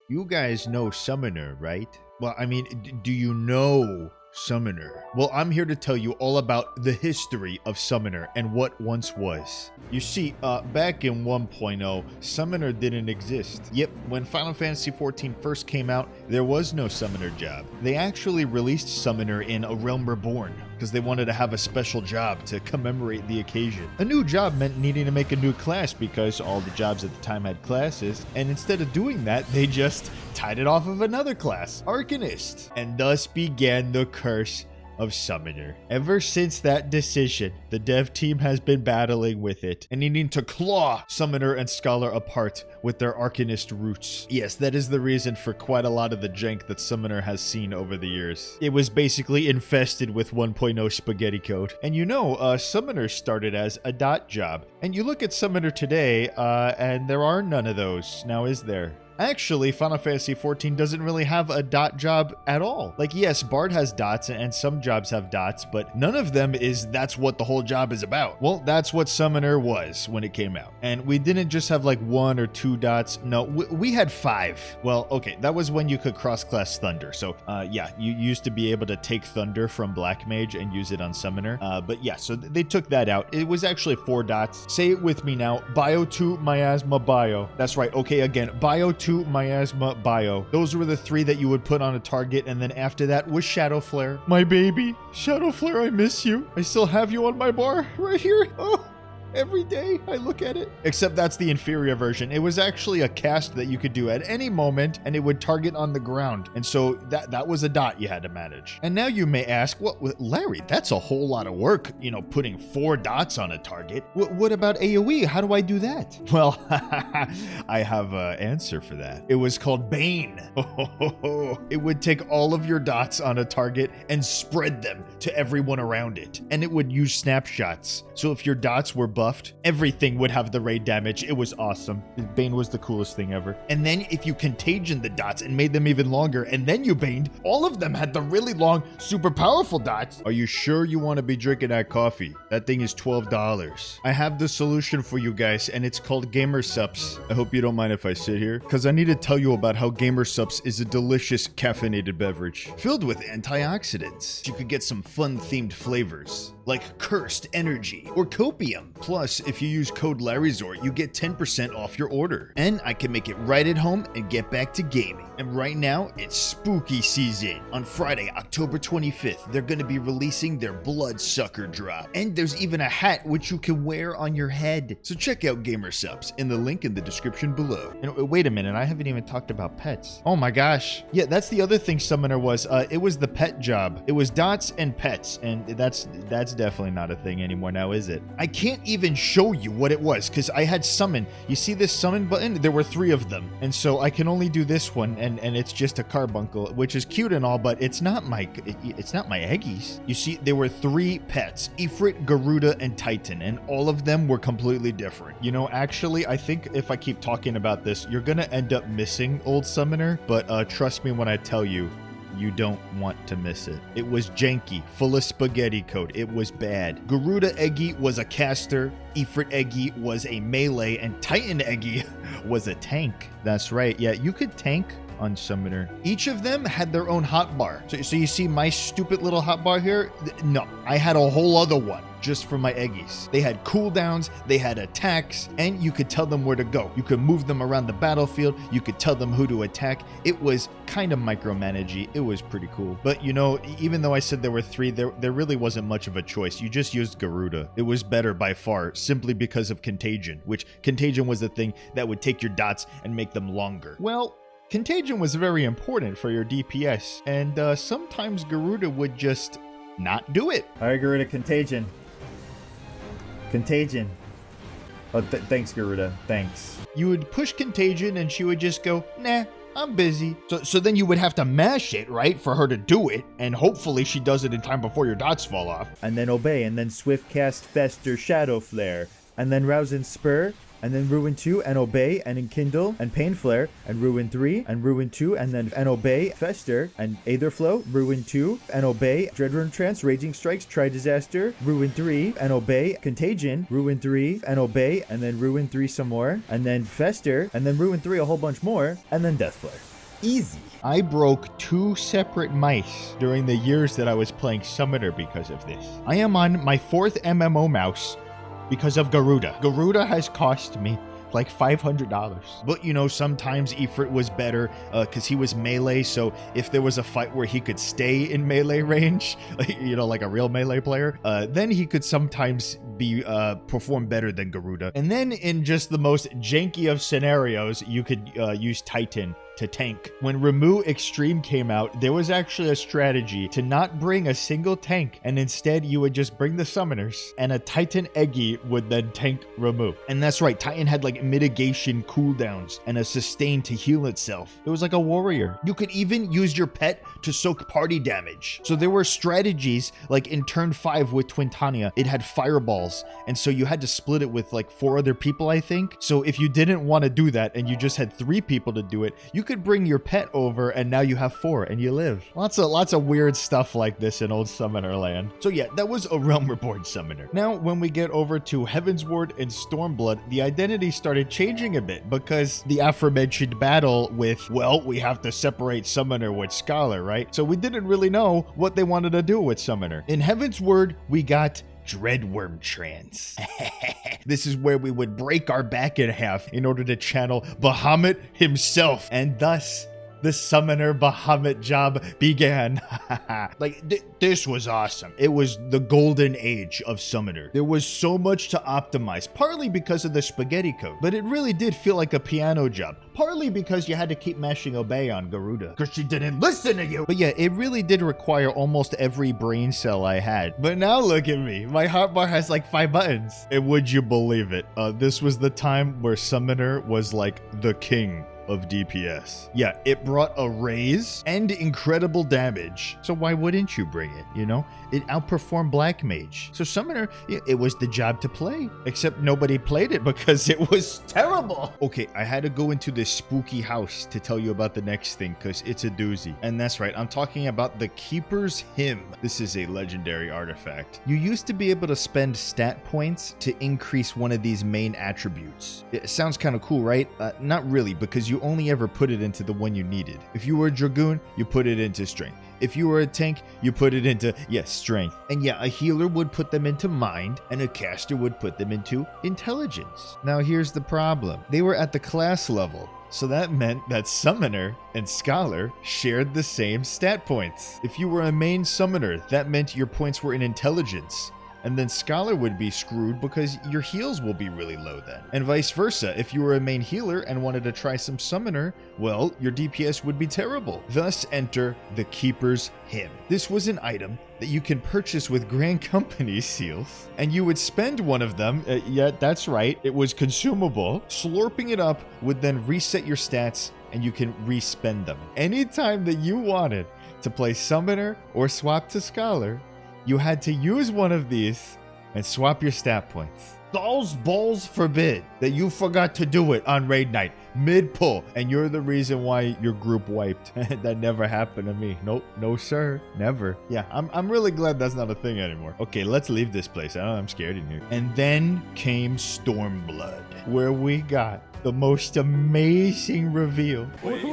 You guys know Summoner, right? Well, I mean, do you know Summoner? Well, I'm here to tell you all about the history of Summoner and what once was. You see, back in 1.0, Summoner didn't exist. Yep, when Final Fantasy XIV first came out, there was no Summoner job. They actually released Summoner in A Realm Reborn because they wanted to have a special job to commemorate the occasion. A new job meant needing to make a new class because all the jobs at the time had classes, and instead of doing that, they just tied it off of another class, Arcanist, and thus began the curse of Summoner. Ever since that decision, the dev team has been battling with it and needing to claw Summoner and Scholar apart with their Arcanist roots. Yes, that is the reason for quite a lot of the jank that Summoner has seen over the years. It was basically infested with 1.0 spaghetti code. And you know, Summoner started as a dot job. And you look at Summoner today, and there are none of those. Now, is there? Actually, Final Fantasy XIV doesn't really have a dot job at all. Like, yes, Bard has dots and some jobs have dots, but none of them that's what the whole job is about. Well, that's what Summoner was when it came out. And we didn't just have like 1 or 2 dots. No, we had 5. Well, okay, that was when you could cross-class Thunder. So, yeah, you used to be able to take Thunder from Black Mage and use it on Summoner. But yeah, so they took that out. It was actually 4 dots. Say it with me now. Bio 2, Miasma, Bio. That's right. Okay, again, Bio 2, Miasma, Bio. Those were the 3 that you would put on a target, and then after that was Shadow Flare. My baby. Shadow Flare, I miss you. I still have you on my bar right here. Oh. Every day I look at it. Except that's the inferior version. It was actually a cast that you could do at any moment and it would target on the ground. And so that was a dot you had to manage. And now you may ask, well, Larry, that's a whole lot of work, you know, putting 4 dots on a target. What about AoE? How do I do that? Well, I have an answer for that. It was called Bane. It would take all of your dots on a target and spread them to everyone around it. And it would use snapshots. So if your dots were buffed, everything would have the raid damage. It was awesome. Bane was the coolest thing ever. And then if you contagion the dots and made them even longer, and then you baned, all of them had the really long, super powerful dots. Are you sure you want to be drinking that coffee? That thing is $12. I have the solution for you guys, and it's called Gamer Sups. I hope you don't mind if I sit here, because I need to tell you about how Gamer Sups is a delicious caffeinated beverage filled with antioxidants. You could get some fun-themed flavors, like Cursed Energy or Copium. Plus, if you use code LarryZort, you get 10% off your order. And I can make it right at home and get back to gaming. And right now, it's spooky season. On Friday, October 25th, they're going to be releasing their Bloodsucker drop. And there's even a hat which you can wear on your head. So check out Gamer Subs in the link in the description below. And wait a minute, I haven't even talked about pets. Oh my gosh. Yeah, that's the other thing Summoner was. It was the pet job. It was dots and pets. And that's definitely not a thing anymore now, is it? I can't even show you what it was because I had summon. You see this summon button? There were 3 of them. And so I can only do this one and it's just a carbuncle, which is cute and all, but it's not my eggies. You see, there were 3 pets, Ifrit, Garuda, and Titan, and all of them were completely different. You know, actually, I think if I keep talking about this, you're gonna end up missing Old Summoner, but trust me when I tell you, you don't want to miss it. It was janky, full of spaghetti code. It was bad. Garuda Eggy was a caster, Ifrit Eggy was a melee, and Titan Eggy was a tank. That's right. Yeah, you could tank on Summoner. Each of them had their own hotbar. So you see my stupid little hotbar here? No, I had a whole other one just for my eggies. They had cooldowns, they had attacks, and you could tell them where to go. You could move them around the battlefield, you could tell them who to attack. It was kind of micromanagey. It was pretty cool. But you know, even though I said there were 3, there really wasn't much of a choice. You just used Garuda. It was better by far, simply because of Contagion, which Contagion was the thing that would take your dots and make them longer. Well, Contagion was very important for your DPS, and sometimes Garuda would just not do it. All right, Garuda, Contagion. Contagion. Oh, thanks, Garuda. Thanks. You would push Contagion and she would just go, nah, I'm busy. So then you would have to mash it, right, for her to do it, and hopefully she does it in time before your dots fall off. And then Obey, and then Swift Cast, Fester, Shadow Flare, and then Rouse and Spur, and then Ruin 2, and Obey, and Enkindle, and Pain Flare, and Ruin 3, and Ruin 2, and then and Obey, Fester, and Aetherflow, Ruin 2, and Obey, Dreadrun Trance, Raging Strikes, Tri Disaster, Ruin 3, and Obey, Contagion, Ruin 3, and Obey, and then Ruin 3 some more, and then Fester, and then Ruin 3 a whole bunch more, and then Death Flare. Easy. I broke 2 separate mice during the years that I was playing Summoner because of this. I am on my 4th MMO mouse because of Garuda. Garuda has cost me like $500. But you know, sometimes Ifrit was better because he was melee, so if there was a fight where he could stay in melee range, you know, like a real melee player, then he could sometimes be perform better than Garuda. And then in just the most janky of scenarios, you could use Titan to tank. When Ramu Extreme came out, there was actually a strategy to not bring a single tank, and instead you would just bring the summoners, and a Titan Eggy would then tank Ramu. And that's right, Titan had like mitigation cooldowns and a sustain to heal itself. It was like a warrior. You could even use your pet to soak party damage. So there were strategies, like in turn 5 with Twintania, it had fireballs, and so you had to split it with like 4 other people, I think. So if you didn't want to do that and you just had 3 people to do it, you could bring your pet over and now you have 4 and you live. Lots of weird stuff like this in old Summoner land. So yeah, that was a Realm Reborn Summoner. Now when we get over to Heavensward and Stormblood, the identity started changing a bit because the aforementioned battle with, well, we have to separate Summoner with Scholar, right? So we didn't really know what they wanted to do with Summoner. In Heavensward, we got Dreadworm Trance. This is where we would break our back in half in order to channel Bahamut himself, and thus the Summoner Bahamut job began. This was awesome. It was the golden age of Summoner. There was so much to optimize, partly because of the spaghetti code, but it really did feel like a piano job, partly because you had to keep mashing obey on Garuda, because she didn't listen to you. But yeah, it really did require almost every brain cell I had. But now look at me. My hotbar has like 5 buttons. And would you believe it? This was the time where Summoner was like the king of DPS. Yeah, it brought a raise and incredible damage. So why wouldn't you bring it, you know? It outperformed Black Mage. So Summoner, it was the job to play. Except nobody played it because it was terrible. Okay, I had to go into this spooky house to tell you about the next thing because it's a doozy. And that's right, I'm talking about the Keeper's Hymn. This is a legendary artifact. You used to be able to spend stat points to increase one of these main attributes. It sounds kind of cool, right? Not really, because you only ever put it into the one you needed. If you were a Dragoon, you put it into Strength. If you were a tank, you put it into, yes, Strength. And yeah, a healer would put them into Mind, and a caster would put them into Intelligence. Now here's the problem. They were at the class level, so that meant that Summoner and Scholar shared the same stat points. If you were a main Summoner, that meant your points were in Intelligence. And then Scholar would be screwed because your heals will be really low then. And vice versa, if you were a main healer and wanted to try some Summoner, well, your DPS would be terrible. Thus enter the Keeper's Hymn. This was an item that you can purchase with Grand Company seals, and you would spend one of them, yeah, that's right, it was consumable. Slurping it up would then reset your stats, and you can respend them. Anytime that you wanted to play Summoner or swap to Scholar, you had to use one of these and swap your stat points. Those balls forbid that you forgot to do it on raid night, mid-pull, and you're the reason why your group wiped. That never happened to me. Nope, no sir, never. Yeah, I'm really glad that's not a thing anymore. Okay, let's leave this place. I'm scared in here. And then came Stormblood, where we got the most amazing reveal. Wait.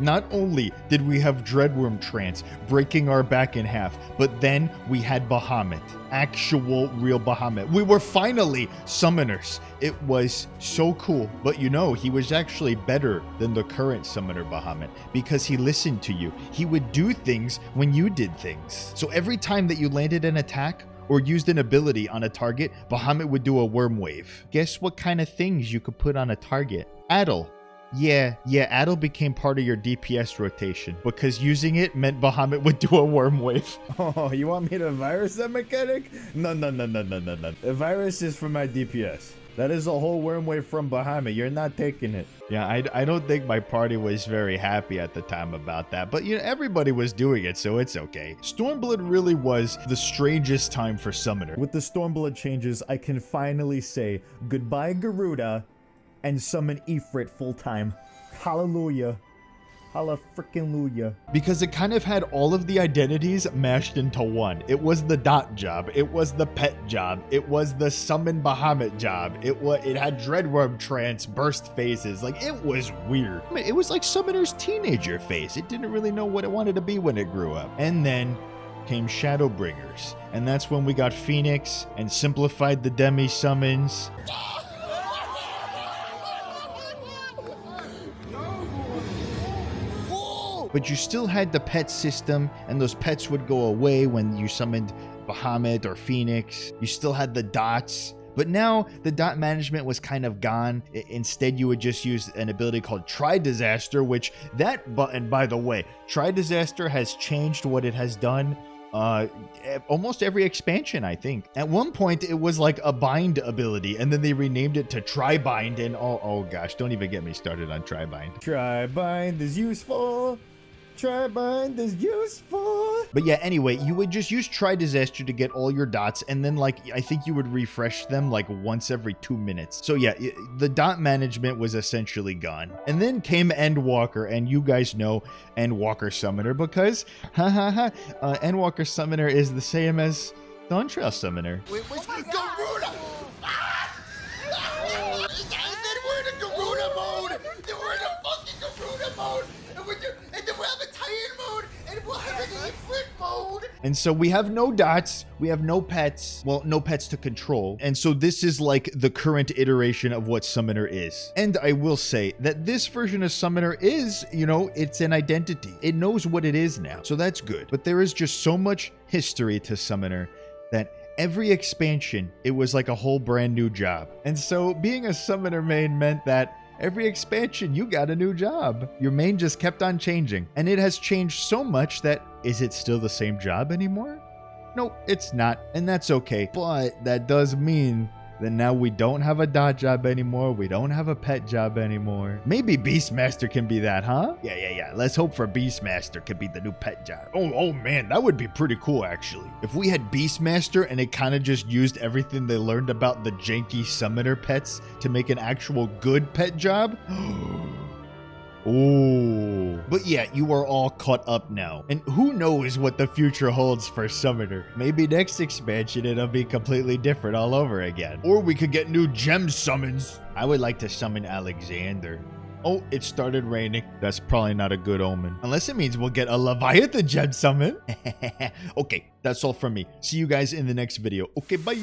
Not only did we have Dreadworm Trance breaking our back in half, but then we had Bahamut. Actual real Bahamut. We were finally Summoners. It was so cool. But you know, he was actually better than the current Summoner Bahamut because he listened to you. He would do things when you did things. So every time that you landed an attack or used an ability on a target, Bahamut would do a worm wave. Guess what kind of things you could put on a target? Addle. Yeah, Addle became part of your DPS rotation because using it meant Bahamut would do a worm wave. Oh, you want me to virus that mechanic? No. The virus is for my DPS. That is a whole worm wave from Bahamut. You're not taking it. Yeah, I don't think my party was very happy at the time about that, but you know, everybody was doing it, so it's okay. Stormblood really was the strangest time for Summoner. With the Stormblood changes, I can finally say goodbye Garuda and summon Ifrit full time. Hallelujah. Holla frickin' Luya. Because it kind of had all of the identities mashed into one. It was the dot job. It was the pet job. It was the summon Bahamut job. It had Dreadworm trance, burst phases. Like, it was weird. I mean, it was like Summoner's teenager phase. It didn't really know what it wanted to be when it grew up. And then came Shadowbringers. And that's when we got Phoenix and simplified the demi summons. But you still had the pet system, and those pets would go away when you summoned Bahamut or Phoenix. You still had the dots. But now the dot management was kind of gone. Instead, you would just use an ability called Try Disaster, which that button, by the way, Try Disaster has changed what it has done almost every expansion, I think. At one point, it was like a bind ability, and then they renamed it to Try Bind, and oh gosh, don't even get me started on Try Bind. Try bind is useful. Try bind is useful. But yeah, anyway, you would just use Try Disaster to get all your dots, and then like I think you would refresh them like once every 2 minutes. So yeah, the dot management was essentially gone. And then came Endwalker, and you guys know Endwalker Summoner because Endwalker Summoner is the same as Dawn Trail Summoner. Wait, what's Garuda? I said we're in a Garuda mode! Then we're in a fucking Garuda mode! And then we'll have a Titan mode! And we'll have an Ifrit mode! And so we have no dots, we have no pets, well, no pets to control. And so this is like the current iteration of what Summoner is. And I will say that this version of Summoner is, you know, it's an identity. It knows what it is now. So that's good. But there is just so much history to Summoner that every expansion, it was like a whole brand new job. And so being a Summoner main meant that every expansion, you got a new job. Your main just kept on changing. And it has changed so much that, is it still the same job anymore? Nope, it's not. And that's okay. But that does mean that now we don't have a dot job anymore. We don't have a pet job anymore. Maybe Beastmaster can be that, huh? Yeah. Let's hope for Beastmaster could be the new pet job. Oh man, that would be pretty cool actually. If we had Beastmaster and it kind of just used everything they learned about the janky Summoner pets to make an actual good pet job. Oh, but yeah, you are all caught up now. And who knows what the future holds for Summoner. Maybe next expansion it'll be completely different all over again. Or we could get new gem summons. I would like to summon Alexander. Oh, it started raining. That's probably not a good omen. Unless it means we'll get a Leviathan gem summon. Okay, that's all from me. See you guys in the next video. Okay, bye.